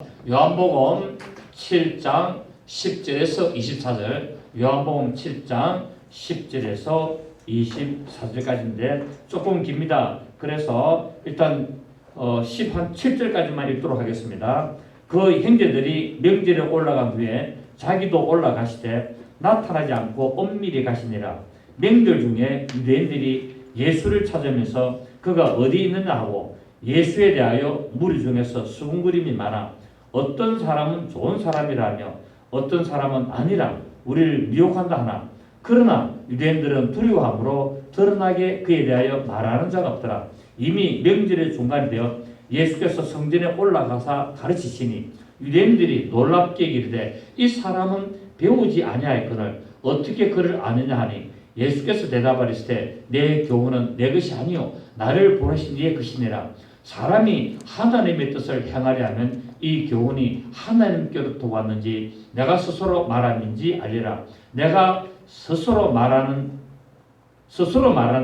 요한복음 7장 10절에서 24절, 요한복음 7장 10절에서 24절까지인데 조금 깁니다. 그래서 일단 7절까지만 읽도록 하겠습니다. 그 형제들이 명절에 올라간 후에 자기도 올라가시되 나타나지 않고 엄밀히 가시니라. 명절 중에 유대인들이 예수를 찾으면서 그가 어디 있느냐 하고 예수에 대하여 무리 중에서 수군거림이 많아 어떤 사람은 좋은 사람이라며 어떤 사람은 아니라 우리를 미혹한다 하나. 그러나 유대인들은 두려워함으로 드러나게 그에 대하여 말하는 자가 없더라. 이미 명절의 중간이 되어 예수께서 성전에 올라가사 가르치시니 유대인들이 놀랍게 이르되 이 사람은 배우지 아니하였거늘 어떻게 그를 아느냐 하니 예수께서 대답하시되 내 교훈은 내 것이 아니요 나를 보내신 이의 것이니라. 사람이 하나님의 뜻을 행하려 하면 이 교훈이 하나님께로부터 왔는지 내가 스스로 말함인지 알리라. 내가 스스로 말하는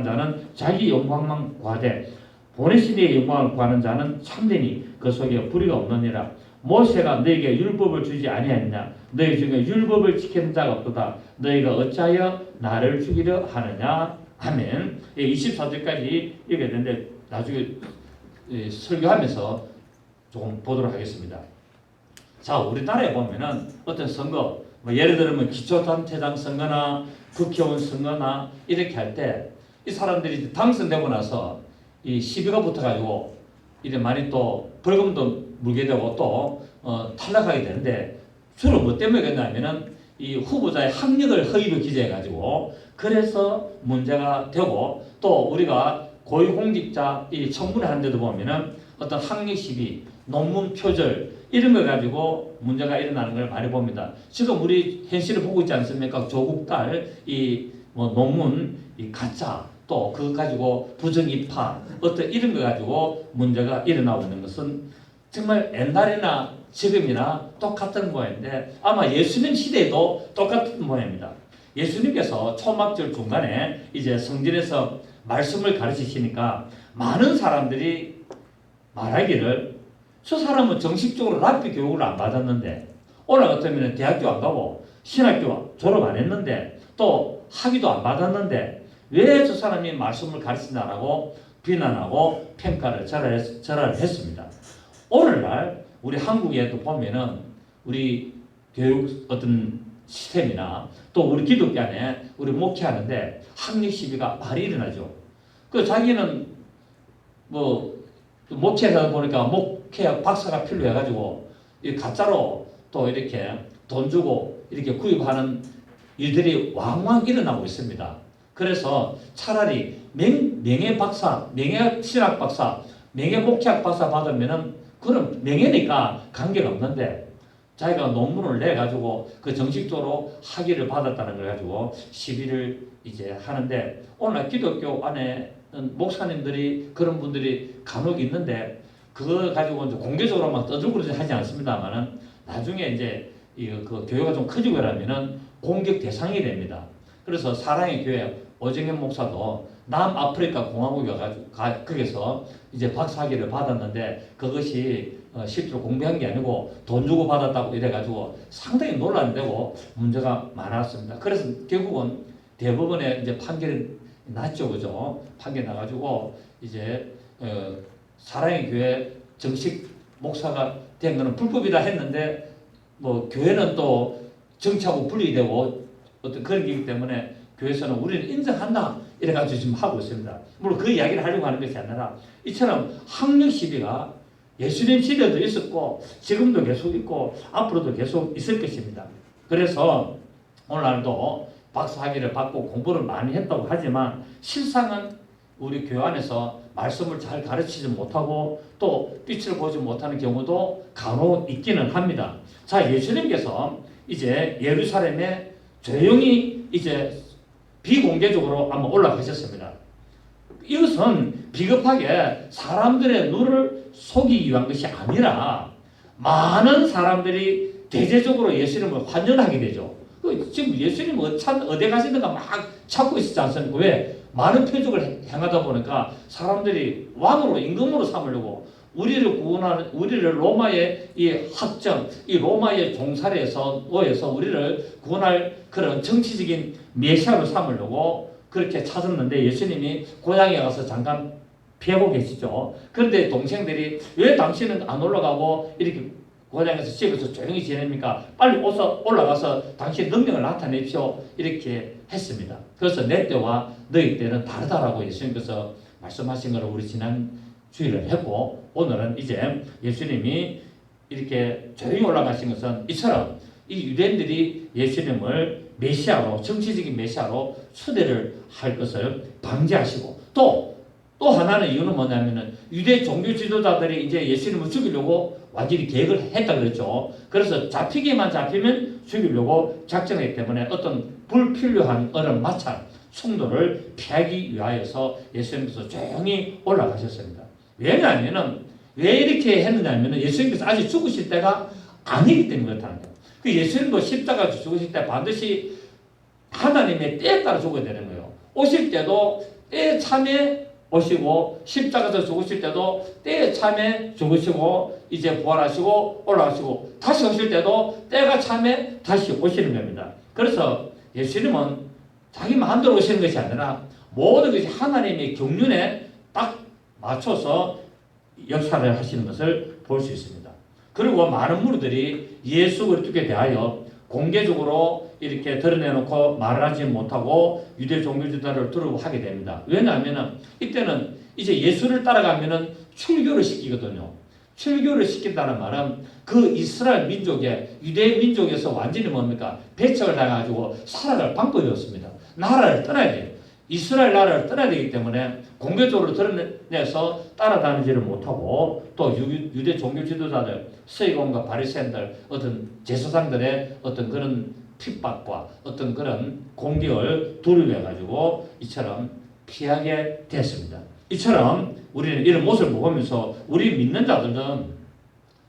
자는 자기 영광만 구하되 보내신 이의 영광을 구하는 자는 참되니 그 속에 불의가 없느니라. 모세가 너에게 율법을 주지 아니하였냐? 너희 중에 율법을 지키는 자가 없도다. 너희가 어찌하여 나를 죽이려 하느냐? 아멘. 24절까지 읽어야 되는데 나중에 설교하면서 조금 보도록 하겠습니다. 자, 우리나라에 보면은 어떤 선거, 예를 들면 기초단체장 선거나 국회의원 선거나 이렇게 할 때 이 사람들이 당선되고 나서 이 시비가 붙어가지고 이래 많이 또 벌금도 물게 되고 또 탈락하게 되는데 주로 뭐 때문에 그러냐면은 이 후보자의 학력을 허위로 기재해가지고 그래서 문제가 되고 또 우리가 고위공직자 이 청문회 하는 데도 보면은 어떤 학력 시비, 논문 표절 이런 걸 가지고 문제가 일어나는 걸 많이 봅니다. 지금 우리 현실을 보고 있지 않습니까? 조국 딸 이 논문 이 가짜 또 그거 가지고 부정 입학 어떤 이런 거 가지고 문제가 일어나고 있는 것은 정말 옛날이나 지금이나 똑같은 모양인데 아마 예수님 시대에도 똑같은 모양입니다. 예수님께서 초막절 중간에 이제 성전에서 말씀을 가르치시니까 많은 사람들이 말하기를 저 사람은 정식적으로 랍비 교육을 안 받았는데 오늘 같으면 대학교 안 가고 신학교 졸업 안 했는데 또 학위도 안 받았는데 왜 저 사람이 말씀을 가르치냐라고 비난하고 평가를 절하를 했습니다. 오늘날 우리 한국에도 보면은 우리 교육 어떤 시스템이나 또 우리 기독교 안에 우리 목회하는데 학력 시비가 많이 일어나죠. 그 자기는 뭐 목회하다 보니까 목회 박사가 필요해가지고 이 가짜로 또 이렇게 돈 주고 이렇게 구입하는 일들이 왕왕 일어나고 있습니다. 그래서 차라리 명예 박사, 명예 신학 박사, 명예 목회학 박사 받으면은 그런 명예니까 관계가 없는데 자기가 논문을 내 가지고 그 정식적으로 학위를 받았다는 걸 가지고 시비를 이제 하는데 오늘 기독교 안에 목사님들이 그런 분들이 간혹 있는데 그거 가지고 이제 공개적으로만 떠들고 하지 않습니다만은 나중에 이제 그 교회가 좀 커지고 이러면은 공격 대상이 됩니다. 그래서 사랑의 교회 오정현 목사도 남아프리카 공화국에 가지고 거기서 이제 박사학위를 받았는데 그것이 실제로 공부한 게 아니고 돈 주고 받았다고 이래가지고 상당히 논란되고 문제가 많았습니다. 그래서 결국은 대법원에 이제 판결이 났죠, 그죠? 판결 나가지고 이제 사랑의 교회 정식 목사가 된 거는 불법이다 했는데 뭐 교회는 또 정치하고 분리되고 어떤 그런 게이기 때문에 교회에서는 우리는 인정한다 이래가지고 지금 하고 있습니다. 물론 그 이야기를 하려고 하는 것이 아니라 이처럼 학력 시비가 예수님 시대도 있었고 지금도 계속 있고 앞으로도 계속 있을 것입니다. 그래서 오늘날도 박사학위를 받고 공부를 많이 했다고 하지만 실상은 우리 교회 안에서 말씀을 잘 가르치지 못하고 또 빛을 보지 못하는 경우도 간혹 있기는 합니다. 자, 예수님께서 이제 예루살렘에 조용히 이제 비공개적으로 한번 올라가셨습니다. 이것은 비겁하게 사람들의 눈을 속이기 위한 것이 아니라 많은 사람들이 대대적으로 예수님을 환영하게 되죠. 지금 예수님 어디 가시는가 막 찾고 있지 않습니까? 왜? 많은 표적을 행하다 보니까 사람들이 왕으로 임금으로 삼으려고 우리를 구원하는, 우리를 로마의 이 학정, 이 로마의 종살이에서 우리를 구원할 그런 정치적인 메시아로 삼으려고 그렇게 찾았는데, 예수님이 고향에 가서 잠깐 피하고 계시죠. 그런데 동생들이 왜 당신은 안 올라가고 이렇게 고향에서 집에서 조용히 지냅니까? 빨리 올라가서 당신 능력을 나타내십시오. 이렇게 했습니다. 그래서 내 때와 너희 때는 다르다라고 예수님께서 말씀하신 것을 우리 지난 주일을 했고, 오늘은 이제 예수님이 이렇게 조용히 올라가신 것은 이처럼 이 유대인들이 예수님을 메시아로, 정치적인 메시아로 초대를 할 것을 방지하시고, 또 하나는 이유는 뭐냐면은 유대 종교 지도자들이 이제 예수님을 죽이려고 완전히 계획을 했다 그랬죠. 그래서 잡히기만 잡히면 죽이려고 작정했기 때문에 어떤 불필요한 어떤 마찰, 충돌을 피하기 위하여서 예수님께서 조용히 올라가셨습니다. 왜냐하면은 왜 이렇게 했느냐면은 예수님께서 아직 죽으실 때가 아니기 때문에 그렇다는 거예요. 그 예수님도 십자가 죽으실 때 반드시 하나님의 때에 따라 죽어야 되는 거예요. 오실 때도 때에 참에 오시고, 십자가에서 죽으실 때도 때에 참에 죽으시고, 이제 부활하시고 올라가시고, 다시 오실 때도 때가 참에 다시 오시는 겁니다. 그래서 예수님은 자기 마음대로 오시는 것이 아니라 모든 것이 하나님의 경륜에 딱 맞춰서 역사를 하시는 것을 볼 수 있습니다. 그리고 많은 무리들이 예수 그리스도에 대하여 공개적으로 이렇게 드러내놓고 말을 하지 못하고 유대 종교 지도자를 두려워하게 됩니다. 왜냐하면 이때는 이제 예수를 따라가면은 출교를 시키거든요. 출교를 시킨다는 말은 그 이스라엘 민족의, 유대 민족에서 완전히 뭡니까? 배척을 당해가지고 살아갈 방법이 없습니다. 나라를 떠나야 돼요. 이스라엘 나라를 떠나야 되기 때문에 공개적으로 드러내서 따라다니지를 못하고, 또 유대 종교 지도자들, 서기관과 바리새인들, 어떤 제사장들의 어떤 그런 핍박과 어떤 그런 공격을 두려워해가지고 이처럼 피하게 됐습니다. 이처럼 우리는 이런 모습을 보면서 우리 믿는 자들은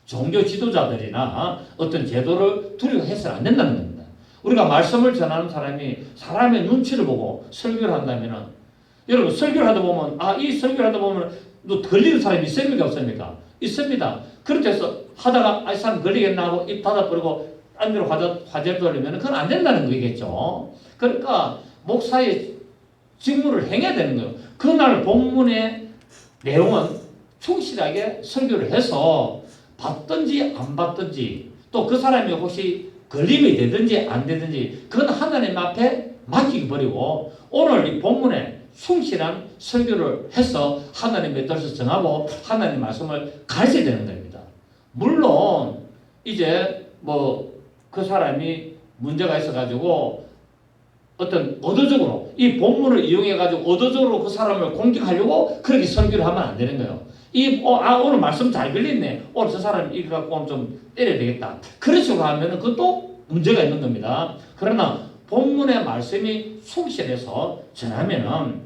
종교 지도자들이나 어떤 제도를 두려워해서는 안 된다는 겁니다. 우리가 말씀을 전하는 사람이 사람의 눈치를 보고 설교를 한다면은, 여러분 설교를 하다 보면 이 설교를 하다 보면 또 걸리는 사람이 있습니까 없습니까? 있습니다. 그렇게 해서 하다가 이 사람 걸리겠나 하고 입 닫아버리고 딴 데로 화제를 돌리면 그건 안 된다는 거겠죠. 그러니까 목사의 직무를 행해야 되는 거예요. 그날 본문의 내용은 충실하게 설교를 해서 받든지 안 받든지, 또 그 사람이 혹시 걸림이 되든지 안 되든지 그건 하나님 앞에 맡기기 버리고 오늘 이 본문에 충실한 설교를 해서 하나님의 뜻을 정하고 하나님 말씀을 가르쳐야 되는 겁니다. 물론 이제 그 사람이 문제가 있어가지고 어떤 의도적으로 이 본문을 이용해가지고 의도적으로 그 사람을 공격하려고 그렇게 설교를 하면 안 되는 거예요. 오늘 말씀 잘 걸렸네. 오늘 저 사람 이거 갖고 오늘 좀 때려야 되겠다. 그런 식으로 하면은 그것도 문제가 있는 겁니다. 그러나 본문의 말씀이 충실해서 전하면은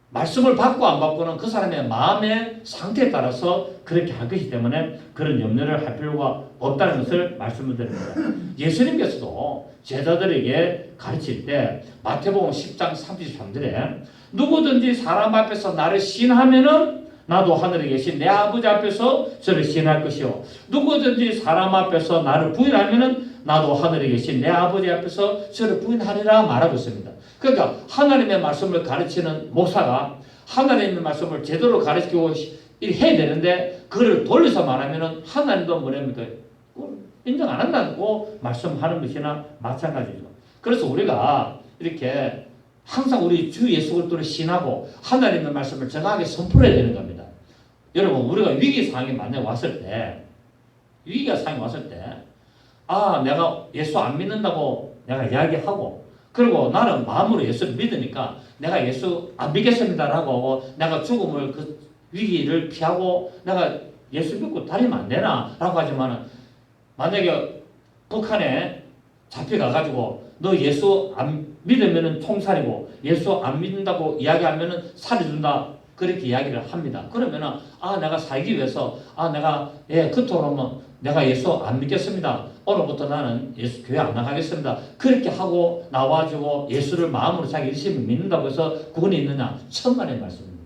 말씀을 받고 안 받고는 그 사람의 마음의 상태에 따라서 그렇게 할 것이기 때문에 그런 염려를 할 필요가 없다는 것을 말씀을 드립니다. 예수님께서도 제자들에게 가르칠 때 마태복음 10장 33절에 누구든지 사람 앞에서 나를 시인하면은 나도 하늘에 계신 내 아버지 앞에서 저를 시인할 것이요, 누구든지 사람 앞에서 나를 부인하면은 나도 하늘에 계신 내 아버지 앞에서 저를 부인하리라 말하고 있습니다. 그러니까 하나님의 말씀을 가르치는 목사가 하나님의 말씀을 제대로 가르치고 해야 되는데 그걸 돌려서 말하면은 하나님도 뭐랍니까? 인정 안 한다고 말씀하는 것이나 마찬가지죠. 그래서 우리가 이렇게 항상 우리 주 예수 그리스도를 신하고 하나님의 말씀을 정확하게 선포해야 되는 겁니다. 여러분, 우리가 위기 상황이 만약 왔을 때, 위기가 상황이 왔을 때, 내가 예수 안 믿는다고 내가 이야기하고, 그리고 나는 마음으로 예수를 믿으니까 내가 예수 안 믿겠습니다라고 하고 내가 죽음을 그 위기를 피하고 내가 예수 믿고 다니면 안 되나? 라고 하지만은 만약에 북한에 잡혀가가지고 너 예수 안 믿으면은 총살이고 예수 안 믿는다고 이야기하면은 살해준다. 그렇게 이야기를 합니다. 그러면은 내가 살기 위해서 내가 그토록 내가 예수 안 믿겠습니다. 오늘부터 나는 예수 교회 안 나가겠습니다. 그렇게 하고 나와주고 예수를 마음으로 자기 열심히 믿는다고 해서 구원이 있느냐? 천만의 말씀입니다.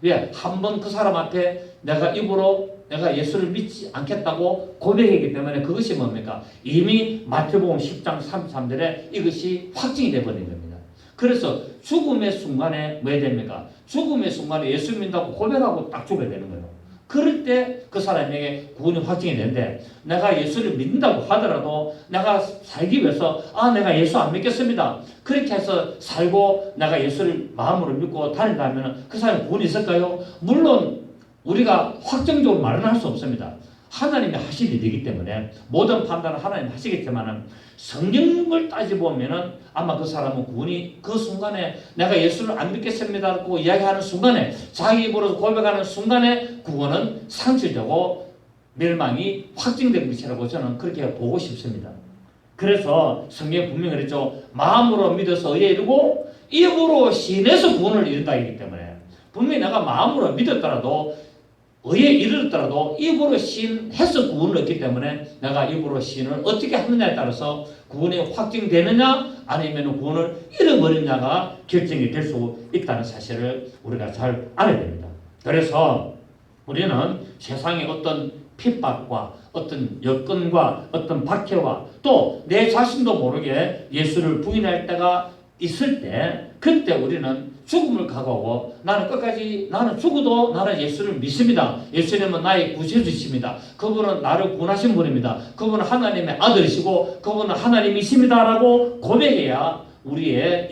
왜? 한 번 그 사람 앞에 내가 입으로 내가 예수를 믿지 않겠다고 고백했기 때문에 그것이 뭡니까? 이미 마태복음 10장 33절에 이것이 확증이 되어버린 겁니다. 그래서 죽음의 순간에 뭐 해야 됩니까? 죽음의 순간에 예수 믿는다고 고백하고 딱 죽어야 되는 거예요. 그럴 때 그 사람에게 구원이 확증이 되는데 내가 예수를 믿는다고 하더라도 내가 살기 위해서 내가 예수 안 믿겠습니다. 그렇게 해서 살고 내가 예수를 마음으로 믿고 다닌다면 그 사람이 구원이 있을까요? 물론 우리가 확정적으로 말은 할 수 없습니다. 하나님이 하실 일이기 때문에 모든 판단은 하나님이 하시겠지만 성경을 따져보면 아마 그 사람은 구원이 그 순간에 내가 예수를 안 믿겠습니다라고 이야기하는 순간에 자기 입으로 고백하는 순간에 구원은 상실되고 멸망이 확정된 것이라고 저는 그렇게 보고 싶습니다. 그래서 성경에 분명히 그랬죠. 마음으로 믿어서 의에 이르고 입으로 시인해서 구원을 이룬다 이기 때문에 분명히 내가 마음으로 믿었더라도 의에 이르렀더라도 입으로 시인해서 구원을 얻기 때문에 내가 입으로 시인을 어떻게 하느냐에 따라서 구원이 확정되느냐 아니면 구원을 잃어버리느냐가 결정이 될 수 있다는 사실을 우리가 잘 알아야 됩니다. 그래서 우리는 세상의 어떤 핍박과 어떤 여건과 어떤 박해와 또 내 자신도 모르게 예수를 부인할 때가 있을 때 그때 우리는 죽음을 각오하고 나는 끝까지 나는 죽어도 나는 예수를 믿습니다. 예수님은 나의 구세주십니다. 그분은 나를 구원하신 분입니다. 그분은 하나님의 아들이시고 그분은 하나님이십니다 라고 고백해야 우리의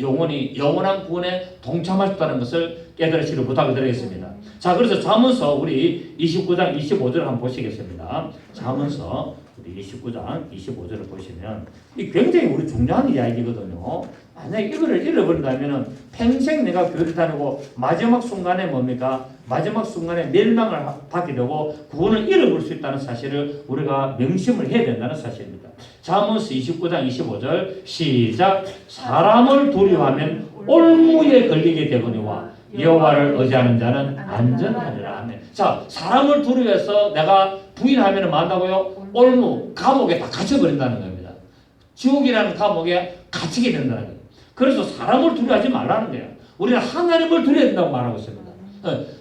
영원한 구원에 동참할 수 있다는 것을 깨달으시길 부탁을 드리겠습니다. 자, 그래서 잠언서 우리 29장 25절을 한번 보시겠습니다. 잠언서 우리 29장 25절을 보시면 이 굉장히 우리 중요한 이야기거든요. 만약에 이거를 잃어버린다면 평생 내가 교회를 다니고 마지막 순간에 뭡니까? 마지막 순간에 멸망을 받게 되고 구원을 잃어버릴 수 있다는 사실을 우리가 명심을 해야 된다는 사실입니다. 잠언서 29장 25절 시작. 사람을 두려워하면 올무에 걸리게 되거니와 여호와를 의지하는 자는 안전하리라. 아멘. 자, 사람을 두려워해서 내가 부인하면 만다고요? 올무, 감옥에 다 갇혀버린다는 겁니다. 지옥이라는 감옥에 갇히게 된다는 거예요. 그래서 사람을 두려워하지 말라는 거예요. 우리는 하나님을 두려워야 된다고 말하고 있습니다.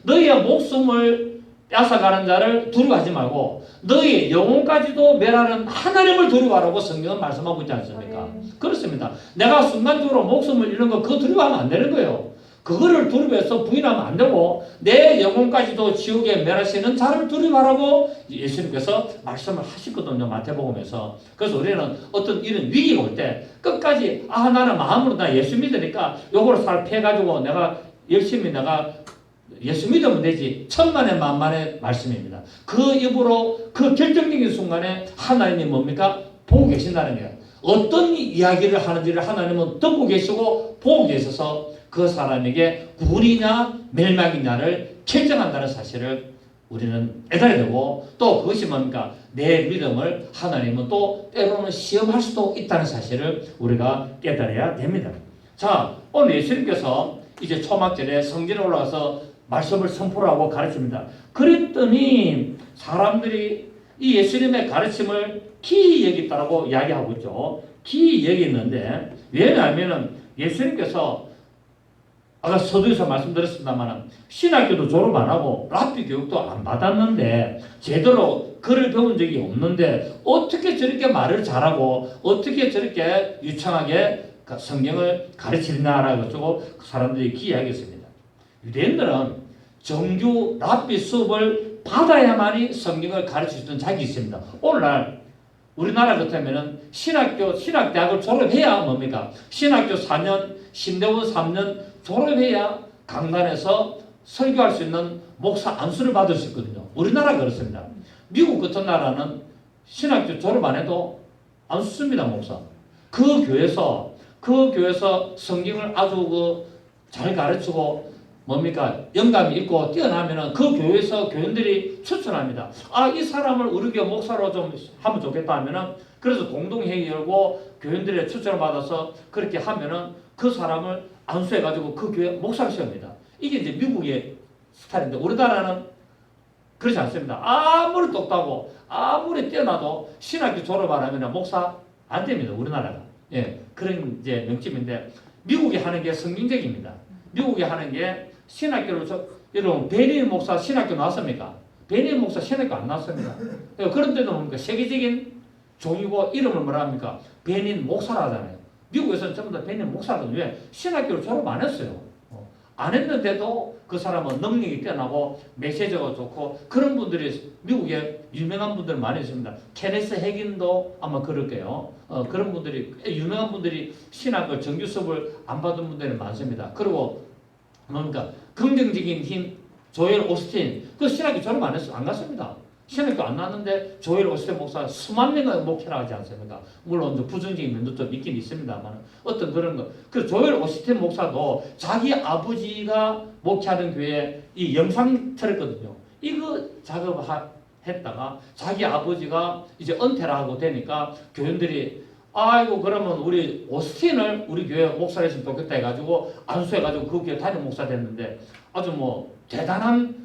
너희의 목숨을 앗아가는 자를 두려워하지 말고 너희 영혼까지도 멸하는 하나님을 두려워하라고 성경은 말씀하고 있지 않습니까? 그렇습니다. 내가 순간적으로 목숨을 잃는 거 그거 두려워하면 안 되는 거예요. 그거를 두려워해서 부인하면 안 되고 내 영혼까지도 지옥에 멸하시는 자를 두려워하라고 예수님께서 말씀을 하시거든요. 마태복음에서. 그래서 우리는 어떤 이런 위기가 올 때 끝까지 나는 마음으로 나 예수 믿으니까 요거를 살펴가지고 내가 열심히 내가 예수 믿으면 되지. 천만의 만만의 말씀입니다. 그 입으로 그 결정적인 순간에 하나님이 뭡니까? 보고 계신다는 거예요. 어떤 이야기를 하는지를 하나님은 듣고 계시고 보고 계셔서 그 사람에게 구원이냐 멸망이냐를 결정한다는 사실을 우리는 깨달아야 되고 또 그것이 뭡니까? 내 믿음을 하나님은 또 때로는 시험할 수도 있다는 사실을 우리가 깨달아야 됩니다. 자, 오늘 예수님께서 이제 초막절에 성전에 올라가서 말씀을 선포하고 가르칩니다. 그랬더니 사람들이 이 예수님의 가르침을 기이 여겼다라고 이야기하고 있죠. 기이 여겼는데 왜냐하면 예수님께서 아까 서두에서 말씀드렸습니다만 신학교도 졸업 안 하고 랍비 교육도 안 받았는데 제대로 글을 배운 적이 없는데 어떻게 저렇게 말을 잘하고 어떻게 저렇게 유창하게 성경을 가르치느냐라고 사람들이 기이하겠습니다. 유대인들은 정규 랍비 수업을 받아야만이 성경을 가르칠 수 있는 자격이 있습니다. 오늘날 우리나라 같으면 신학대학을 졸업해야 뭡니까? 신학교 4년, 신대원 3년 졸업해야 강단에서 설교할 수 있는 목사 안수를 받을 수 있거든요. 우리나라 그렇습니다. 미국 같은 나라는 신학교 졸업 안 해도 안수 씁니다, 목사. 그 교회에서 성경을 아주 잘 가르치고 뭡니까? 영감이 있고 뛰어나면은 그 교회에서 교인들이 추천합니다. 이 사람을 우리 교회 목사로 좀 하면 좋겠다 하면은 그래서 공동회의 열고 교인들의 추천을 받아서 그렇게 하면은 그 사람을 안수해가지고 그 교회 목사를 시킵니다. 이게 이제 미국의 스타일인데 우리나라는 그렇지 않습니다. 아무리 똑똑하고 아무리 뛰어나도 신학교 졸업 안 하면 목사 안 됩니다. 우리나라가. 예, 그런 이제 명칭인데 미국이 하는 게 성경적입니다. 미국이 하는 게 신학교를 여러분 베리 목사 신학교 나왔습니까? 베니 목사 신학교 안 나왔습니다. 그런데도 뭡니까? 세계적인 종이고 이름을 뭐라 합니까? 베닌 목사라 하잖아요. 미국에서는 전부 다 베닌 목사거든요. 왜? 신학교를 졸업 안 했어요. 안 했는데도 그 사람은 능력이 뛰어나고 메시지가 좋고 그런 분들이 미국에 유명한 분들 많이 있습니다. 케네스 해긴도 아마 그럴 거예요. 그런 분들이 유명한 분들이 신학을 정규 수업을 안 받은 분들이 많습니다. 그리고 뭡니까? 긍정적인 힘 조엘 오스틴 그 신학교 졸업 안 했어 안 갔습니다. 신학교 안 나왔는데 조엘 오스틴 목사 수만 명을 목회를 하지 않습니까? 물론 부정적인 면도 좀 있긴 있습니다만 어떤 그런 거. 그 조엘 오스틴 목사도 자기 아버지가 목회하는 교회에 이 영상 틀었거든요. 이거 작업했다가 자기 아버지가 이제 은퇴를 하고 되니까 교인들이 아이고 그러면 우리 오스틴을 우리 교회 목사로 했으면 좋겠다 해가지고 안수해가지고 그 교회 담임 목사 됐는데 아주 뭐 대단한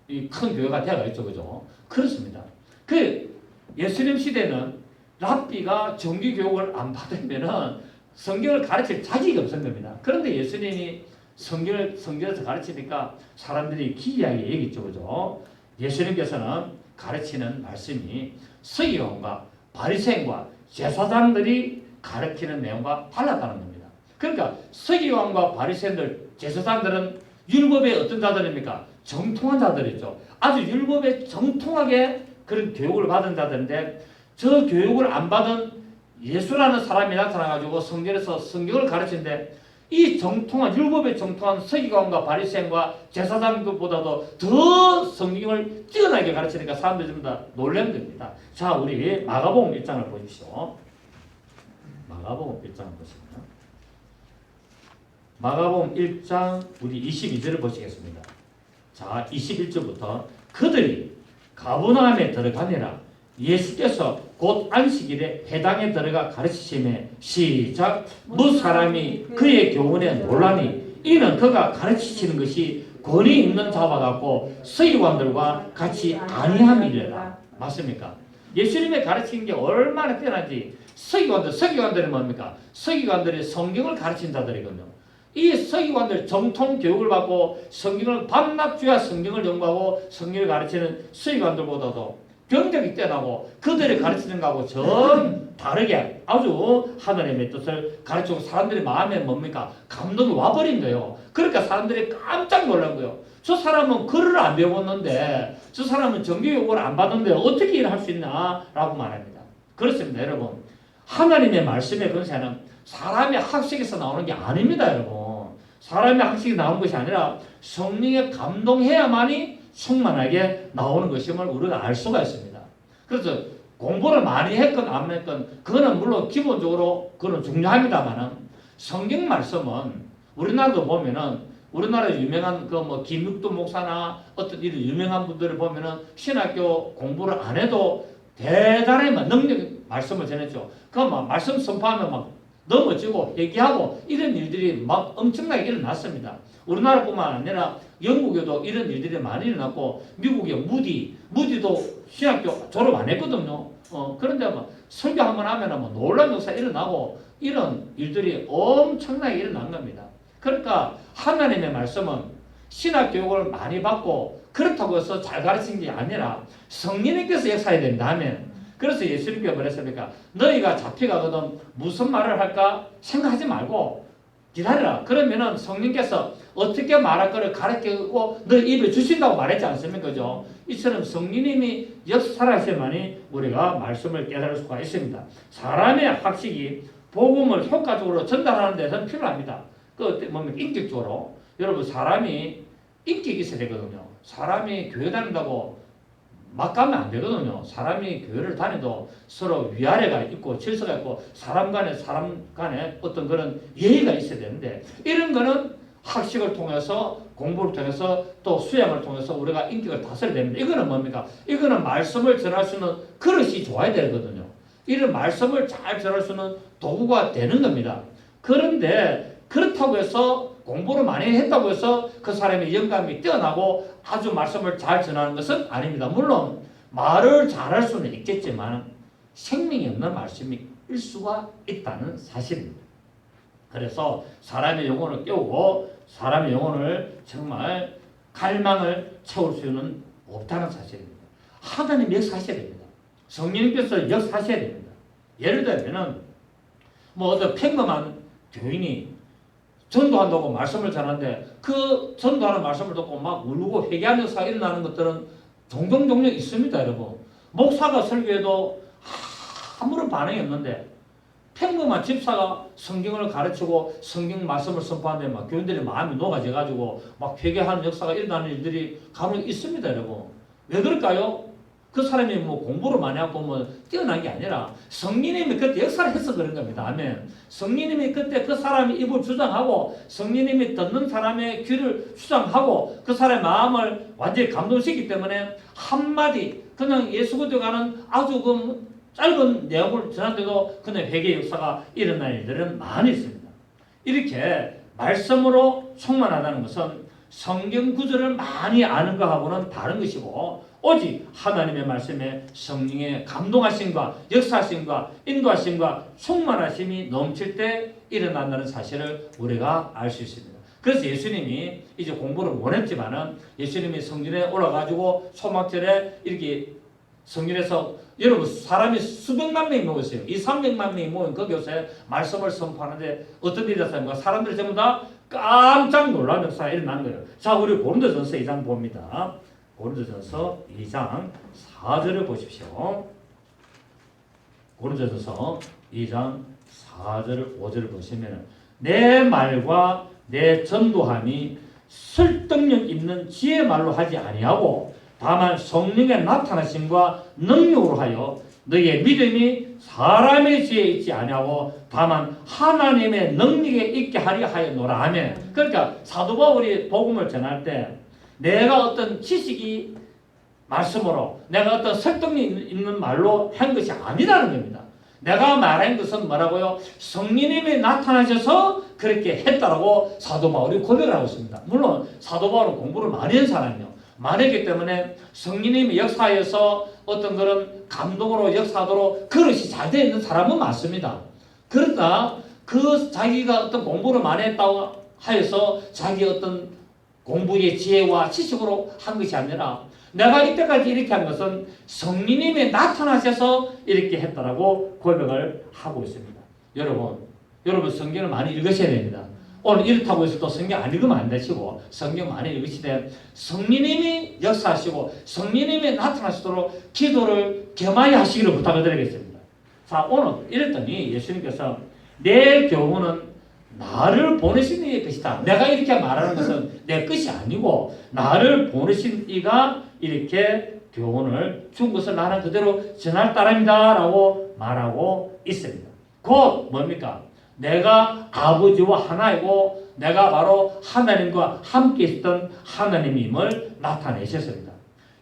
이 큰 교회가 되어가있죠, 그죠? 그렇습니다. 그 예수님 시대는 랍비가 정규 교육을 안 받으면은 성경을 가르칠 자격이 없는 겁니다. 그런데 예수님이 성경에서 가르치니까 사람들이 기이하게 얘기했죠, 그죠? 예수님께서는 가르치는 말씀이 서기관과 바리새인과 제사장들이 가르치는 내용과 달랐다는 겁니다. 그러니까 서기관과 바리새인들, 제사장들은 율법의 어떤 자들입니까? 정통한 자들이죠. 아주 율법에 정통하게 그런 교육을 받은 자들인데 저 교육을 안 받은 예수라는 사람이 나타나가지고 성경에서 성경을 가르치는데 이 정통한 율법에 정통한 서기관과 바리새인과 제사장들보다도 더 성경을 뛰어나게 가르치니까 사람들이 좀 다 놀란 겁니다. 자, 우리 마가복음 1장을 보십시오. 마가복음 1장을 보시면 마가복음 1장 우리 22절을 보시겠습니다. 자, 21절부터 그들이 가버나움에 들어가니라 예수께서 곧 안식일에 회당에 들어가 가르치심에 시작 무 사람이 그의 교훈에 놀라니 이는 그가 가르치시는 것이 권위 있는 자와 같고 서기관들과 같이 아니함이래라. 맞습니까? 예수님의 가르치는 게 얼마나 뛰어난지 서기관들이 뭡니까? 서기관들이 성경을 가르친 자들이거든요. 이 서기관들 정통 교육을 받고 성경을 밤낮 주야 성경을 연구하고 성경을 가르치는 서기관들보다도 경력이 뛰어나고 그들이 가르치는 것하고 전 다르게 아주 하나님의 뜻을 가르치고 사람들의 마음에 뭡니까? 감동이 와버린 거예요. 그러니까 사람들이 깜짝 놀란 거예요. 저 사람은 글을 안 배웠는데 저 사람은 정규교육을 안 받는데 어떻게 일을 할 수 있나? 라고 말합니다. 그렇습니다, 여러분. 하나님의 말씀의 권세는 사람의 학식에서 나오는 게 아닙니다, 여러분. 사람의 학식이 나오는 것이 아니라 성령에 감동해야만이 충만하게 나오는 것임을 우리가 알 수가 있습니다. 그래서 공부를 많이 했건 안 했건 그거는 물론 기본적으로 그건 중요합니다만은 성경 말씀은 우리나라도 보면은 우리나라에 유명한 그 뭐 김육도 목사나 어떤 이런 유명한 분들을 보면은 신학교 공부를 안 해도 대단히 능력 말씀을 전했죠. 그 막 말씀 선포하면 막 넘어지고 얘기하고 이런 일들이 막 엄청나게 일어났습니다. 우리나라뿐만 아니라 영국에도 이런 일들이 많이 일어났고 미국의 무디도 신학교 졸업 안 했거든요. 그런데 막 설교 한번 하면 뭐 놀라운 역사 일어나고 이런 일들이 엄청나게 일어난 겁니다. 그러니까 하나님의 말씀은 신학 교육을 많이 받고 그렇다고 해서 잘 가르치는 게 아니라 성령님께서 역사해야 된다면 그래서 예수님께서 뭐랬습니까? 너희가 잡혀가거든 무슨 말을 할까 생각하지 말고 기다려라. 그러면은 성령께서 어떻게 말할 거를 가르치고 너 입에 주신다고 말했지 않습니까? 그죠? 이처럼 성령님이 역사하셔야만이 우리가 말씀을 깨달을 수가 있습니다. 사람의 학식이 복음을 효과적으로 전달하는 데서는 필요합니다. 그 뭡니까? 인격적으로. 여러분 사람이 인격이 있어야 되거든요. 사람이 교회 다닌다고 막 가면 안 되거든요. 사람이 교회를 다니도 서로 위아래가 있고 질서가 있고 사람 간에 어떤 그런 예의가 있어야 되는데 이런 거는 학식을 통해서 공부를 통해서 또 수양을 통해서 우리가 인격을 다스려야 됩니다. 이거는 뭡니까? 이거는 말씀을 전할 수 있는 그릇이 좋아야 되거든요. 이런 말씀을 잘 전할 수 있는 도구가 되는 겁니다. 그런데 그렇다고 해서 공부를 많이 했다고 해서 그 사람의 영감이 뛰어나고 아주 말씀을 잘 전하는 것은 아닙니다. 물론 말을 잘할 수는 있겠지만 생명이 없는 말씀일 수가 있다는 사실입니다. 그래서 사람의 영혼을 깨우고 사람의 영혼을 정말 갈망을 채울 수 있는 없다는 사실입니다. 하나님 역사하셔야 됩니다. 성령님께서 역사하셔야 됩니다. 예를 들면은 뭐 어떤 평범한 교인이 전도한다고 말씀을 전하는데 그 전도하는 말씀을 듣고 막 울고 회개하는 역사가 일어나는 것들은 종종 있습니다, 여러분. 목사가 설교해도 아무런 반응이 없는데 평범한 집사가 성경을 가르치고 성경 말씀을 선포하는데 막 교인들의 마음이 녹아져가지고 막 회개하는 역사가 일어나는 일들이 간혹 있습니다, 여러분. 왜 그럴까요? 그 사람이 뭐 공부를 많이 하고 뭐 뛰어난 게 아니라 성령님이 그때 역사를 해서 그런 겁니다. 아멘. 성령님이 그때 그 사람의 입을 주장하고 성령님이 듣는 사람의 귀를 주장하고 그 사람의 마음을 완전히 감동시키기 때문에 한마디 그냥 예수 그리스도 가는 아주 그 짧은 내용을 전하는데도 그냥 회개 역사가 일어날 일들은 많이 있습니다. 이렇게 말씀으로 충만하다는 것은 성경 구절을 많이 아는 것하고는 다른 것이고 오직 하나님의 말씀에 성령의 감동하심과 역사하심과 인도하심과 충만하심이 넘칠 때 일어난다는 사실을 우리가 알 수 있습니다. 그래서 예수님이 이제 공부를 원했지만은 예수님이 성전에 올라가지고 초막절에 이렇게 성전에서 여러분 사람이 수백만 명이 모였어요. 200~300만 명이 모인 거기서 말씀을 선포하는데 어떤 일이 있었습니까? 사람들이 전부 다 깜짝 놀라는 역사가 일어나는 거예요. 자, 우리 고린도전서 2장 봅니다. 고린도전서 2장 4절을 보십시오. 고린도전서 2장 4절 5절을 보시면 내 말과 내 전도함이 설득력 있는 지혜 말로 하지 아니하고 다만 성령의 나타나심과 능력으로 하여 너희의 믿음이 사람의 지혜에 있지 아니하고 다만 하나님의 능력에 있게 하려 하였노라. 아멘. 그러니까 사도 바울이 복음을 전할 때 내가 어떤 지식이 말씀으로 내가 어떤 설득력 있는 말로 한 것이 아니라는 겁니다. 내가 말한 것은 뭐라고요? 성령님이 나타나셔서 그렇게 했다라고 사도 바울이 고백을 하고 있습니다. 물론 사도 바울은 공부를 많이 한 사람이요. 많이 했기 때문에 성령님이 역사에서 어떤 그런 감동으로 역사하도록 그릇이 잘 되어 있는 사람은 맞습니다. 그러나 그 자기가 어떤 공부를 많이 했다고 하여서 자기 어떤 공부의 지혜와 지식으로 한 것이 아니라 내가 이때까지 이렇게 한 것은 성령님이 나타나셔서 이렇게 했다라고 고백을 하고 있습니다. 여러분 성경을 많이 읽으셔야 됩니다. 오늘 이렇다고 해서 또 성경 안 읽으면 안 되시고 성경 많이 읽으시되 성령님이 역사하시고 성령님이 나타나시도록 기도를 겸하여 하시기를 부탁을 드리겠습니다. 자, 오늘 이랬더니 예수님께서 내 교훈은 나를 보내신 이의 것이다. 내가 이렇게 말하는 것은 내 것이 아니고 나를 보내신 이가 이렇게 교훈을 준 것을 나는 그대로 전할 따름이다 라고 말하고 있습니다. 곧 뭡니까? 내가 아버지와 하나이고 내가 바로 하나님과 함께 있었던 하나님임을 나타내셨습니다.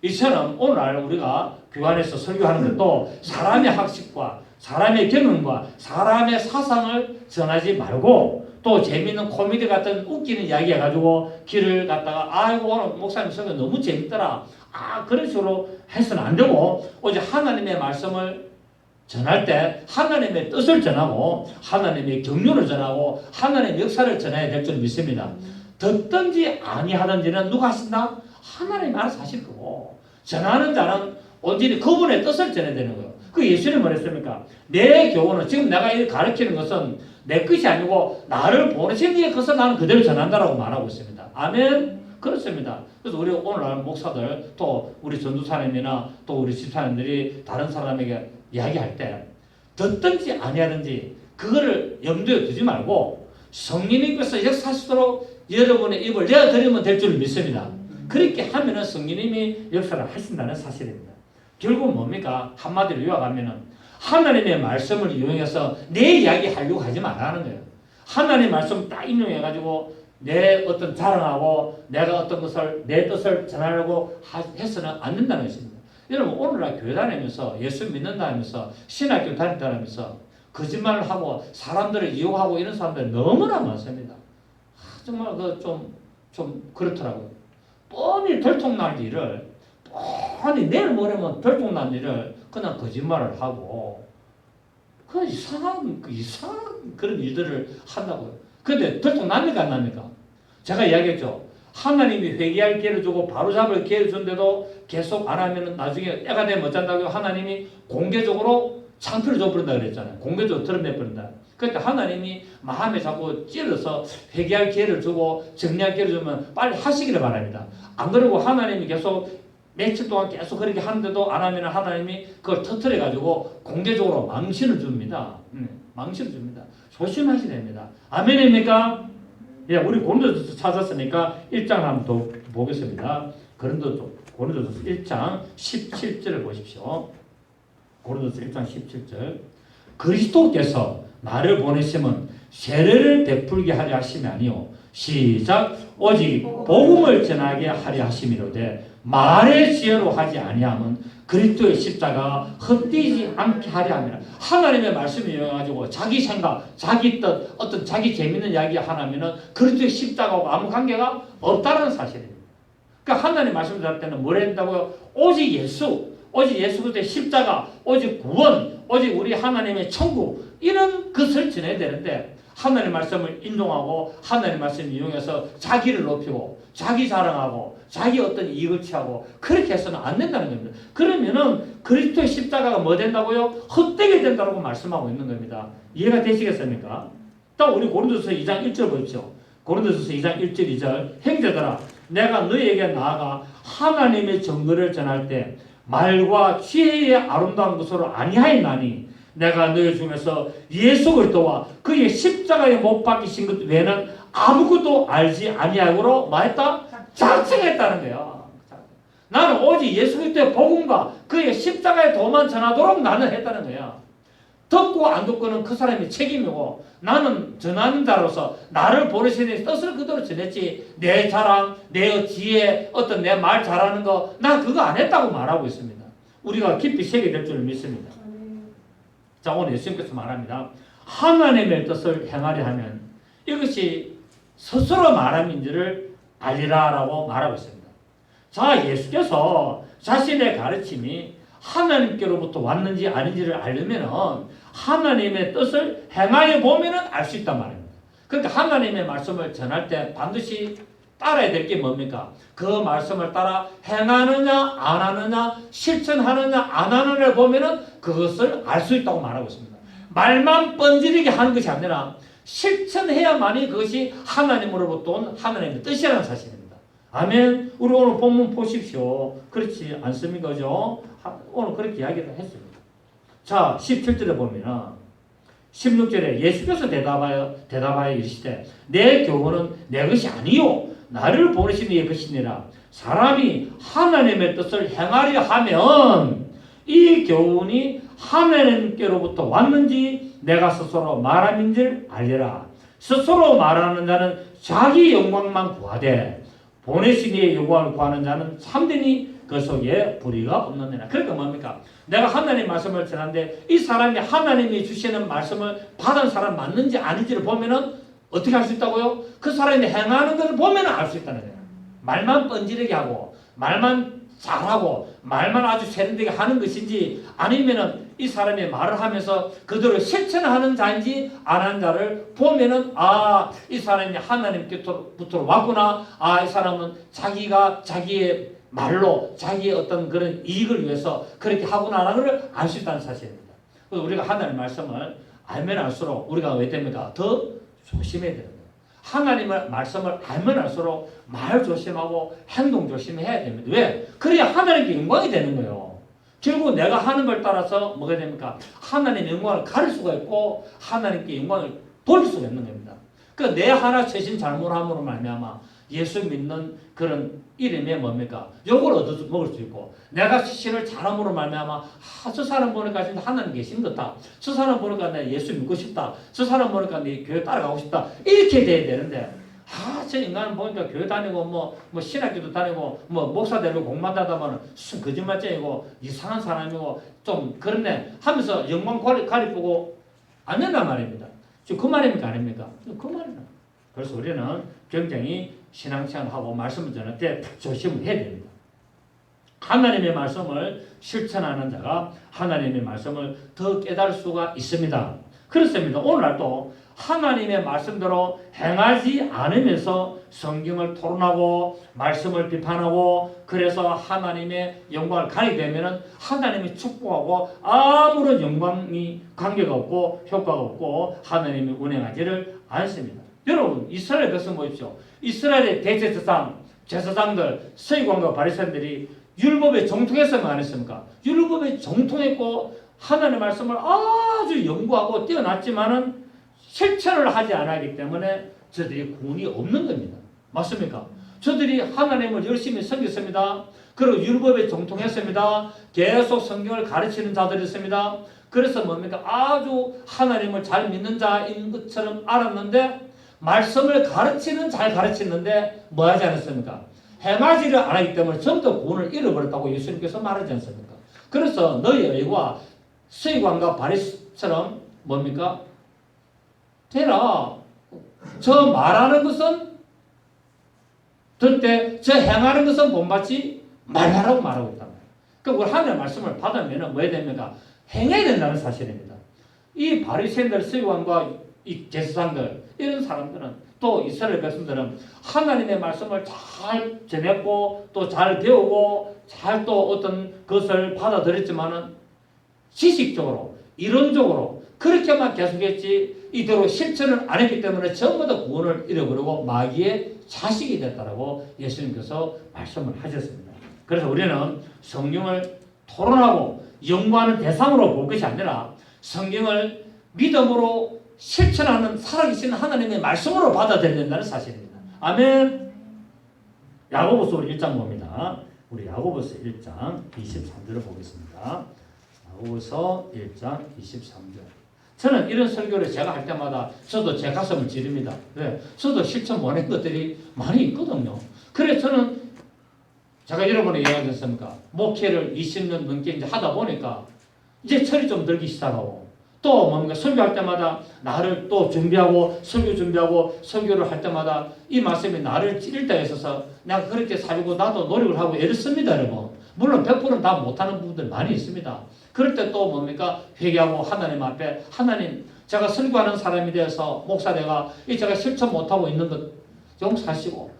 이처럼 오늘 우리가 교환에서 설교하는 것도 사람의 학식과 사람의 경험과 사람의 사상을 전하지 말고 또 재미있는 코미디 같은 웃기는 이야기 해가지고 길을 갔다가 아이고 오늘 목사님 설교 너무 재밌더라. 그런 식으로 해서는 안 되고 오직 하나님의 말씀을 전할 때 하나님의 뜻을 전하고 하나님의 경륜을 전하고 하나님의 역사를 전해야 될 줄 믿습니다. 듣든지 아니하든지는 누가 하신다? 하나님이 알아서 하실 거고 전하는 자는 온전히 그분의 뜻을 전해야 되는 거예요. 그 예수님이 뭐랬습니까? 내 교훈은 지금 내가 이렇게 가르치는 것은 내 것이 아니고 나를 보내신 이의 것을 나는 그대로 전한다라고 말하고 있습니다. 아멘. 그렇습니다. 그래서 우리 오늘날 목사들 또 우리 전도사님이나 또 우리 집사님들이 다른 사람에게 이야기할 때 듣든지 아니하든지 그거를 염두에 두지 말고 성령님께서 역사하시도록 여러분의 입을 내어드리면 될 줄 믿습니다. 그렇게 하면은 성령님이 역사를 하신다는 사실입니다. 결국 뭡니까? 한마디로 요약하면은 하나님의 말씀을 이용해서 내 이야기 하려고 하지 말라는 거예요. 하나님의 말씀 딱 인용해가지고 내 어떤 자랑하고 내가 어떤 것을 내 뜻을 전하려고 해서는 안 된다는 것입니다. 여러분 오늘날 교회 다니면서 예수 믿는다 하면서 신학교 다닌다 하면서 거짓말을 하고 사람들을 이용하고 이런 사람들이 너무나 많습니다. 정말 좀 그렇더라고요. 뻔히 들통날 일을 뻔히 내일 모레면 들통난 일을 그냥 거짓말을 하고 그 이상한 그런 일들을 한다고요. 근데 들통납니까 안 납니까? 제가 이야기했죠. 하나님이 회개할 기회를 주고 바로잡을 기회를 줬는데도 계속 안 하면 나중에 때가 되면 어쩐다고 하나님이 공개적으로 창피를 줘버린다 그랬잖아요. 공개적으로 드러내버린다. 그러니까 하나님이 마음에 자꾸 찔러서 회개할 기회를 주고 정리할 기회를 주면 빨리 하시기를 바랍니다. 안 그러고 하나님이 계속 며칠 동안 계속 그렇게 하는데도 안 하면 하나님이 그걸 터뜨려가지고 공개적으로 망신을 줍니다. 망신을 줍니다. 조심하셔야 됩니다. 아멘입니까? 예, 우리 고린도서 찾았으니까 1장 한번 더 보겠습니다. 고린도서 1장 17절을 보십시오. 고린도서 1장 17절. 그리스도께서 나를 보내심은 세례를 베풀게 하려 하심이 아니요 시작 오직 복음을 전하게 하려 하심이로되 말의 지혜로 하지 아니함은 그리스도의 십자가 헛되지 않게 하려 함이라. 하나님의 말씀을 이용해가지고 자기 생각, 자기 뜻, 어떤 자기 재밌는 이야기 하나면은 그리스도의 십자가하고 아무 관계가 없다는 사실입니다. 그러니까 하나님 말씀을 들을 때는 뭘 한다고요? 오직 예수 그리스도의 십자가, 오직 구원, 오직 우리 하나님의 천국 이런 것을 전해야 되는데 하나님 말씀을 인용하고 하나님 말씀을 이용해서 자기를 높이고 자기 자랑하고 자기 어떤 이익을 취하고 그렇게 해서는 안 된다는 겁니다. 그러면은 그리스도의 십자가가 뭐 된다고요? 헛되게 된다고 말씀하고 있는 겁니다. 이해가 되시겠습니까? 또 우리 고린도서 2장 1절 보십시오. 고린도서 2장 1절 2절 형제들아 내가 너희에게 나아가 하나님의 정의를 전할 때 말과 지혜의 아름다운 것으로 아니하였나니 내가 너희 중에서 예수 그리스도와 그의 십자가에 못 박히신 것 외에는 아무것도 알지 아니하고로 뭐했다? 작정했다는 거야. 나는 오직 예수 그리스도의 복음과 그의 십자가의 도만 전하도록 나는 했다는 거야. 듣고 안 듣고는 그 사람의 책임이고 나는 전하는 자로서 나를 보내시는 뜻을 그대로 전했지 내 자랑, 내 지혜, 어떤 내 말 잘하는 거 나 그거 안 했다고 말하고 있습니다. 우리가 깊이 새겨질 줄 믿습니다. 자 오늘 예수님께서 말합니다. 하나님의 뜻을 행하려 하면 이것이 스스로 말함인지를 알리라라고 말하고 있습니다. 자 예수께서 자신의 가르침이 하나님께로부터 왔는지 아닌지를 알려면 하나님의 뜻을 행하여 보면 알 수 있단 말입니다. 그러니까 하나님의 말씀을 전할 때 반드시 따라야 될 게 뭡니까? 그 말씀을 따라 행하느냐 안 하느냐 실천하느냐 안 하느냐를 보면 그것을 알 수 있다고 말하고 있습니다. 말만 뻔질리게 하는 것이 아니라 실천해야만이 그것이 하나님으로부터 온 하나님의 뜻이라는 사실입니다. 아멘. 우리 오늘 본문 보십시오. 그렇지 않습니까? 그죠? 오늘 그렇게 이야기를 했습니다. 자 17절에 보면 16절에 예수께서 대답하여 이르시되 내 교훈은 내 것이 아니요 나를 보내신 이의 것이니라. 사람이 하나님의 뜻을 행하려 하면 이 교훈이 하나님께로부터 왔는지 내가 스스로 말함인지를 알리라. 스스로 말하는 자는 자기 영광만 구하되 보내신 이의 영광을 구하는 자는 참되니 그 속에 불의가 없느니라. 그러니까 뭡니까? 내가 하나님 말씀을 전하는데 이 사람이 하나님이 주시는 말씀을 받은 사람 맞는지 아닌지를 보면은 어떻게 할 수 있다고요? 그 사람이 행하는 것을 보면 알 수 있다는 거예요. 말만 뻔지르게 하고 말만 잘하고 말만 아주 세련되게 하는 것인지 아니면은 이 사람이 말을 하면서 그대로 실천하는 자인지 안 하는 자를 보면은 이 사람이 하나님께부터 왔구나. 이 사람은 자기가 자기의 말로 자기의 어떤 그런 이익을 위해서 그렇게 하구나라는 걸 알 수 있다는 사실입니다. 그래서 우리가 하나님의 말씀을 알면 알수록 우리가 왜 됩니까? 더 조심해야 되는 거예요. 하나님의 말씀을 알면 알수록 말 조심하고 행동 조심해야 됩니다. 왜? 그래야 하나님께 영광이 되는 거예요. 결국 내가 하는 걸 따라서 뭐가 됩니까? 하나님의 영광을 가릴 수가 있고 하나님께 영광을 돌릴 수가 있는 겁니다. 그러니까 내 하나 최신 잘못함으로 말미암아 예수 믿는 그런 이름에 뭡니까? 욕을 얻어 먹을 수 있고 내가 신을 잘함으로 말미암아 저 사람 보니까 진짜 하나님 계신 것 같다. 저 사람 보니까 내 예수 믿고 싶다. 저 사람 보니까 내 교회 따라가고 싶다. 이렇게 돼야 되는데 저 인간은 보니까 교회 다니고 뭐 신학교도 다니고 뭐 목사 되고 공부하다 보면 거짓말쟁이고 이상한 사람이고 좀 그렇네 하면서 영광 가리고 안 된단 말입니다. 지금 그 말입니까 아닙니까? 그 말이다. 그래서 우리는 굉장히 신앙생활하고 말씀을 전할 때 조심을 해야 됩니다. 하나님의 말씀을 실천하는 자가 하나님의 말씀을 더 깨달을 수가 있습니다. 그렇습니다. 오늘날도 하나님의 말씀대로 행하지 않으면서 성경을 토론하고 말씀을 비판하고 그래서 하나님의 영광을 가리게 되면 하나님이 축복하고 아무런 영광이 관계가 없고 효과가 없고 하나님이 운행하지를 않습니다. 여러분 이스라엘 백성 보십시오. 이스라엘의 제사장들 서기관과 바리새인들이 율법에 정통했으면 안 했습니까? 율법에 정통했고 하나님의 말씀을 아주 연구하고 뛰어났지만은 실천을 하지 않았기 때문에 저들이 구원이 없는 겁니다. 맞습니까? 저들이 하나님을 열심히 섬겼습니다. 그리고 율법에 정통했습니다. 계속 성경을 가르치는 자들이었습니다. 그래서 뭡니까? 아주 하나님을 잘 믿는 자인 것처럼 알았는데 말씀을 잘 가르치는데 뭐 하지 않았습니까? 행하지를 않았기 때문에 전부 다 구원을 잃어버렸다고 예수님께서 말하지 않습니까? 그래서 너희 의와 서기관과 바리새인처럼 뭡니까? 되라. 저 말하는 것은 듣되 저 행하는 것은 본받지 말라라고 말하고 있단 말이에요. 그러니까 우리 하나님의 말씀을 받으면 뭐 해야 됩니까? 행해야 된다는 사실입니다. 이 바리새인들, 서기관과 이 제사장들 이런 사람들은 또 이스라엘 백성들은 하나님의 말씀을 잘 전했고 또 잘 배우고 잘 또 어떤 것을 받아들였지만은 지식적으로 이론적으로 그렇게만 계속했지 이대로 실천을 안 했기 때문에 전부 다 구원을 잃어버리고 마귀의 자식이 됐다라고 예수님께서 말씀을 하셨습니다. 그래서 우리는 성경을 토론하고 연구하는 대상으로 볼 것이 아니라 성경을 믿음으로 실천하는 살아계신 하나님의 말씀으로 받아들여야 된다는 사실입니다. 아멘. 야고보서 우리 1장 봅니다. 우리 야고보서 1장 23절을 보겠습니다. 야고보서 1장 23절. 저는 이런 설교를 제가 할 때마다 저도 제 가슴을 찌릅니다. 네, 저도 실천 못한 것들이 많이 있거든요. 그래서 저는 제가 여러분에 얘기하지 않습니까? 목회를 20년 넘게 이제 하다 보니까 이제 철이 좀 들기 시작하고 또 뭔가 설교할 때마다 나를 또 준비하고 설교를 할 때마다 이 말씀이 나를 찌를 때가 있어서 내가 그렇게 살고 나도 노력을 하고 애를 씁니다, 여러분. 물론 100%는 다 못하는 부분들 많이 있습니다. 그럴 때 또 뭡니까? 회개하고 하나님 앞에 하나님 제가 설교하는 사람이 되어서 목사 내가 제가 실천 못하고 있는 것 용서하시고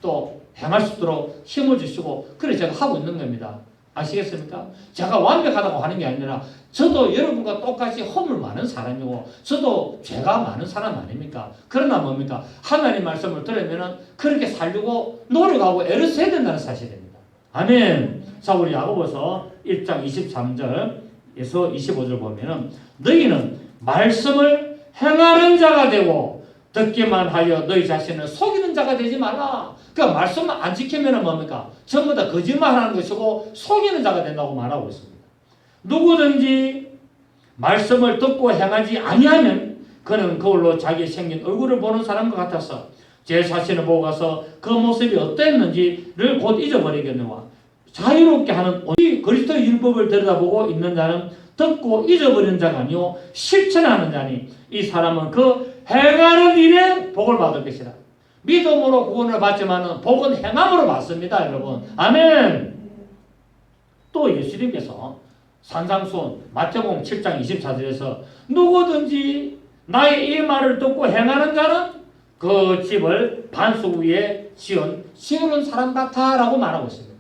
또 행할 수 있도록 힘을 주시고 그래 제가 하고 있는 겁니다. 아시겠습니까? 제가 완벽하다고 하는 게 아니라 저도 여러분과 똑같이 허물 많은 사람이고 저도 죄가 많은 사람 아닙니까? 그러나 뭡니까? 하나님 말씀을 들으면 그렇게 살려고 노력하고 애를 써야 된다는 사실입니다. 아멘. 자, 우리 야고보서 1장 23절에서 25절 보면은 너희는 말씀을 행하는 자가 되고 듣기만 하여 너희 자신을 속이는 자가 되지 말라. 그러니까 말씀을 안 지키면 뭡니까? 전부 다 거짓말하는 것이고 속이는 자가 된다고 말하고 있습니다. 누구든지 말씀을 듣고 행하지 아니하면 그는 그걸로 자기 생긴 얼굴을 보는 사람과 같아서 제 자신을 보고 가서 그 모습이 어땠는지를 곧 잊어버리겠노라. 자유롭게 하는 이 그리스도의 율법을 들여다보고 있는 자는 듣고 잊어버리는 자가 아니요 실천하는 자니 이 사람은 그 행하는 일에 복을 받을 것이라. 믿음으로 구원을 받지만 복은 행함으로 받습니다, 여러분. 아멘. 또 예수님께서 산상수훈 마태복음 7장 24절에서 누구든지 나의 이 말을 듣고 행하는 자는 그 집을 반석 위에 지은 사람 같아 라고 말하고 있습니다.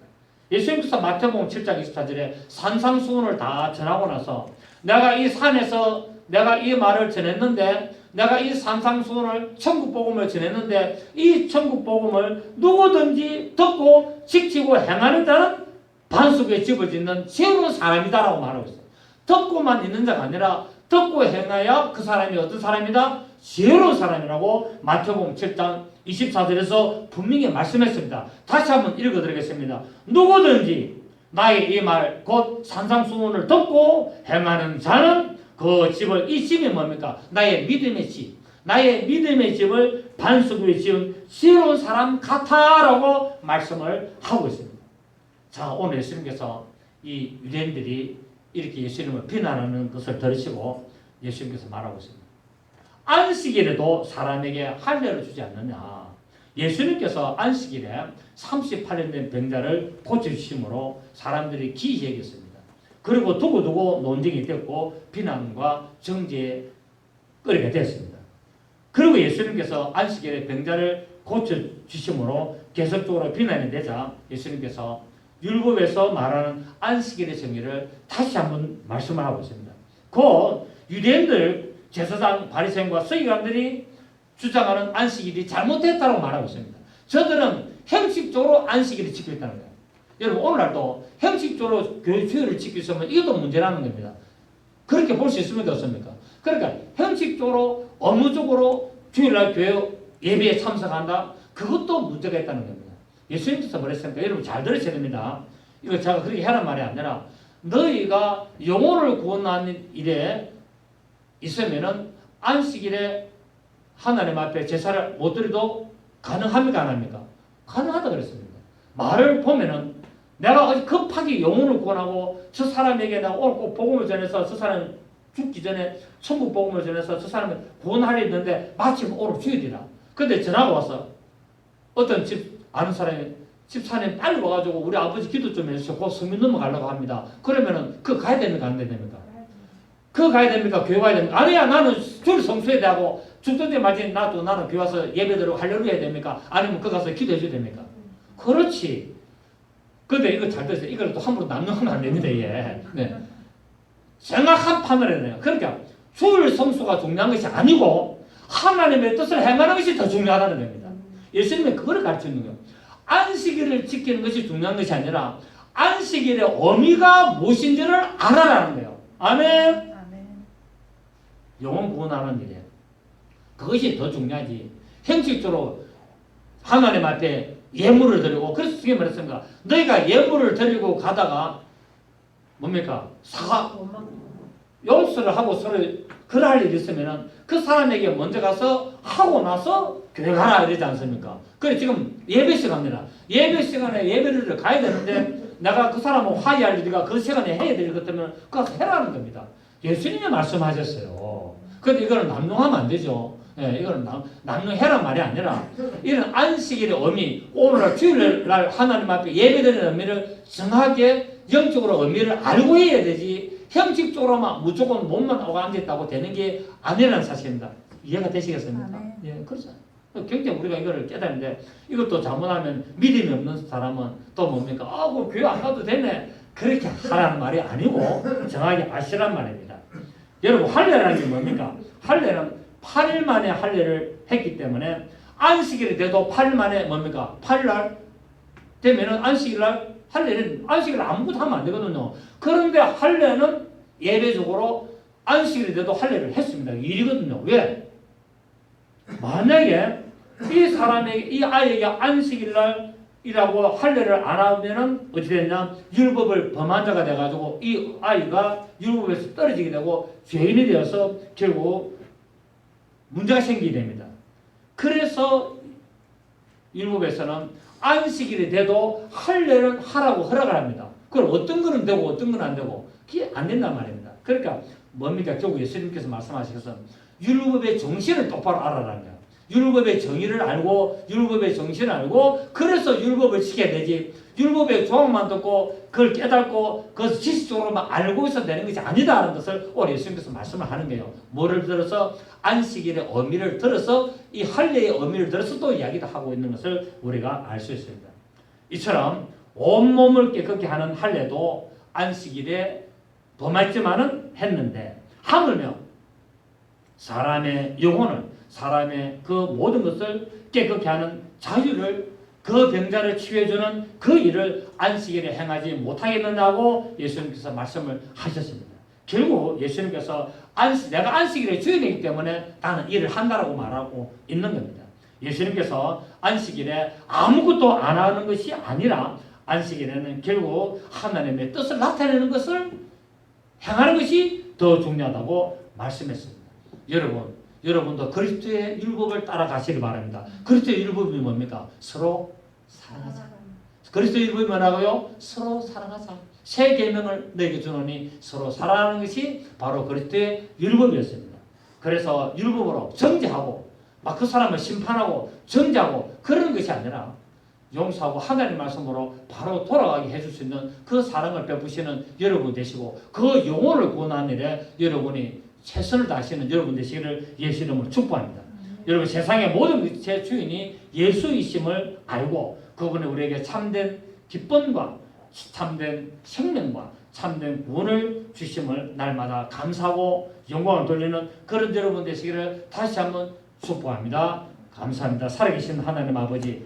예수님께서 마태복음 7장 24절에 산상수훈을 다 전하고 나서 내가 이 산에서 내가 이 말을 전했는데 내가 이 산상수훈을 천국복음을 전했는데 이 천국복음을 누구든지 듣고 지키고 행하는 자는 반석에 집을 짓는 지혜로운 사람이다라고 말하고 있어요. 듣고만 있는 자가 아니라 듣고 행해야 그 사람이 어떤 사람이다? 지혜로운 사람이라고 마태복음 7장 24절에서 분명히 말씀했습니다. 다시 한번 읽어드리겠습니다. 누구든지 나의 이 말 곧 산상수훈을 듣고 행하는 자는 그 집을 이 집이 뭡니까? 나의 믿음의 집. 나의 믿음의 집을 반석 위에 지은 지혜로운 사람 같아라고 말씀을 하고 있습니다. 자, 오늘 예수님께서 이 유대인들이 이렇게 예수님을 비난하는 것을 들으시고 예수님께서 말하고 있습니다. 안식일에도 사람에게 할례를 주지 않느냐. 예수님께서 안식일에 38년 된 병자를 고쳐주심으로 사람들이 기이히 여겼습니다. 그리고 두고두고 논쟁이 됐고 비난과 정죄의 끓이게 됐습니다. 그리고 예수님께서 안식일에 병자를 고쳐주심으로 계속적으로 비난이 되자 예수님께서 율법에서 말하는 안식일의 정의를 다시 한번 말씀을 하고 있습니다. 곧 유대인들 제사장 바리새인과 서기관들이 주장하는 안식일이 잘못됐다고 말하고 있습니다. 저들은 형식적으로 안식일을 지키고 있다는 거예요. 여러분 오늘날도 형식적으로 교회 주일을 지키고 있으면 이것도 문제라는 겁니다. 그렇게 볼 수 있습니까? 없습니까? 그러니까 형식적으로 업무적으로 주일날 교회 예배에 참석한다? 그것도 문제가 있다는 겁니다. 예수님께서 뭐랬습니까? 여러분 잘 들으셔야 됩니다. 이거 제가 그렇게 하란 말이 아니라 너희가 영혼을 구원하는 일에 있으면은 안식일에 하나님 앞에 제사를 못 드려도 가능합니까? 안 합니까? 가능하다 그랬습니다. 말을 보면은 내가 아주 급하게 영혼을 구원하고 저 사람에게 내가 오늘 꼭 복음을 전해서 저 사람 죽기 전에 천국 복음을 전해서 저 사람을 구원하려 했는데 마침 오늘 주일이라. 근데 전화가 왔어. 어떤 집 아는 사람이 집사님 빨리 와가지고 우리 아버지 기도 좀 해주시고 곧 성민 넘어가려고 합니다. 그러면은 그거 가야 됩니까? 안 됩니까? 그거 가야 됩니까? 교회 가야 됩니까? 아니야 나는 주일 성수해야 되고 죽던데 말지 나도 나는 교회 와서 예배드리고 할렐루야 해야 됩니까? 아니면 그 가서 기도해 줘야 됩니까? 그렇지. 근데 이거 잘 들으세요. 이걸 또 함부로 남용하면 안 됩니다. 예. 네. 정확한 판단을 해야 돼요. 그러니까 주일 성수가 중요한 것이 아니고 하나님의 뜻을 행하는 것이 더 중요하다는 겁니다. 예수님은 그걸 가르치는 거예요. 안식일을 지키는 것이 중요한 것이 아니라 안식일의 의미가 무엇인지를 알아라는 거예요. 아멘. 영혼 구원하는 일이에요. 그것이 더 중요하지. 형식적으로 하나님 앞에 예물을 드리고 그래서 그게 말했습니다. 너희가 예물을 드리고 가다가 뭡니까? 용서를 하고 서로 그럴 일이 있으면은 그 사람에게 먼저 가서 하고 나서 교회 가라 이러지 않습니까? 그래 지금 예배 시간이라 예배 시간에 예배를 가야 되는데 내가 그 사람하고 화해할 일이가 그 시간에 해야 될 것 때문에 그거 해라는 겁니다. 예수님이 말씀하셨어요. 근데 이거는 남용하면 안 되죠. 예, 이거는 남용해란 말이 아니라 이런 안식일의 의미, 오늘날 주일날 하나님 앞에 예배드리는 의미를 정확하게 영적으로 의미를 알고 해야 되지 형식적으로만 무조건 몸만 오고 앉아있다고 되는 게 아니라는 사실입니다. 이해가 되시겠습니까? 예, 그렇죠. 굉장히 우리가 이거를 깨닫는데 이것도 잘못하면 믿음이 없는 사람은 또 뭡니까? 그 교회 안 가도 되네. 그렇게 하라는 말이 아니고 정확히 아시란 말입니다. 여러분 할례라는 게 뭡니까? 할례는 8일 만에 할례를 했기 때문에 안식일이 돼도 8일 만에 뭡니까? 8일날 되면은 안식일날 할례는 안식일 아무것도 하면 안 되거든요. 그런데 할례는 예배적으로 안식일이 돼도 할례를 했습니다. 일이거든요. 왜? 만약에 이 사람에게 이 아이에게 안식일날이라고 할례를 안 하면은 어찌 됐냐? 율법을 범한 자가 돼가지고 이 아이가 율법에서 떨어지게 되고 죄인이 되어서 결국 문제가 생기게 됩니다. 그래서 율법에서는 안식일이 돼도 할례를 하라고 허락을 합니다. 그럼 어떤 거는 되고 어떤 건 안 되고 그게 안 된단 말입니다. 그러니까 뭡니까? 결국 예수님께서 말씀하셔서 율법의 정신을 똑바로 알아라는 거예요. 율법의 정의를 알고 율법의 정신을 알고 그래서 율법을 지켜야 되지 율법의 조항만 듣고 그걸 깨닫고 그것을 지식적으로만 알고 있어야 되는 것이 아니다라는 것을 오늘 예수님께서 말씀을 하는 거예요. 뭐를 들어서 안식일의 의미를 들어서 이 할례의 의미를 들어서 또 이야기도 하고 있는 것을 우리가 알 수 있습니다. 이처럼 온몸을 깨끗게 하는 할례도 안식일에 범했지만은 했는데 하물며 사람의 영혼을 사람의 그 모든 것을 깨끗게 하는 자유를 그 병자를 치유해주는 그 일을 안식일에 행하지 못하겠느냐고 예수님께서 말씀을 하셨습니다. 결국 예수님께서 내가 안식일의 주인이기 때문에 나는 일을 한다라고 말하고 있는 겁니다. 예수님께서 안식일에 아무것도 안 하는 것이 아니라 안식일에는 결국 하나님의 뜻을 나타내는 것을 행하는 것이 더 중요하다고 말씀했습니다. 여러분도 그리스도의 율법을 따라가시기 바랍니다. 그리스도의 율법이 뭡니까? 서로 사랑하자. 그리스도의 율법이 뭐라고요? 서로 사랑하자. 새 계명을 너에게 주노니 서로 사랑하는 것이 바로 그리스도의 율법이었습니다. 그래서 율법으로 정죄하고 막 그 사람을 심판하고 정죄하고 그런 것이 아니라 용서하고 하나님 말씀으로 바로 돌아가게 해줄 수 있는 그 사랑을 베푸시는 여러분 되시고 그 영혼을 구원하는 일에 여러분이 최선을 다하시는 여러분 되시기를 예수 이름으로 축복합니다. 여러분 세상의 모든 제 주인이 예수이심을 알고 그분이 우리에게 참된 기쁨과 참된 생명과 참된 구원을 주심을 날마다 감사하고 영광을 돌리는 그런 여러분 되시기를 다시 한번 축복합니다. 감사합니다. 살아계신 하나님 아버지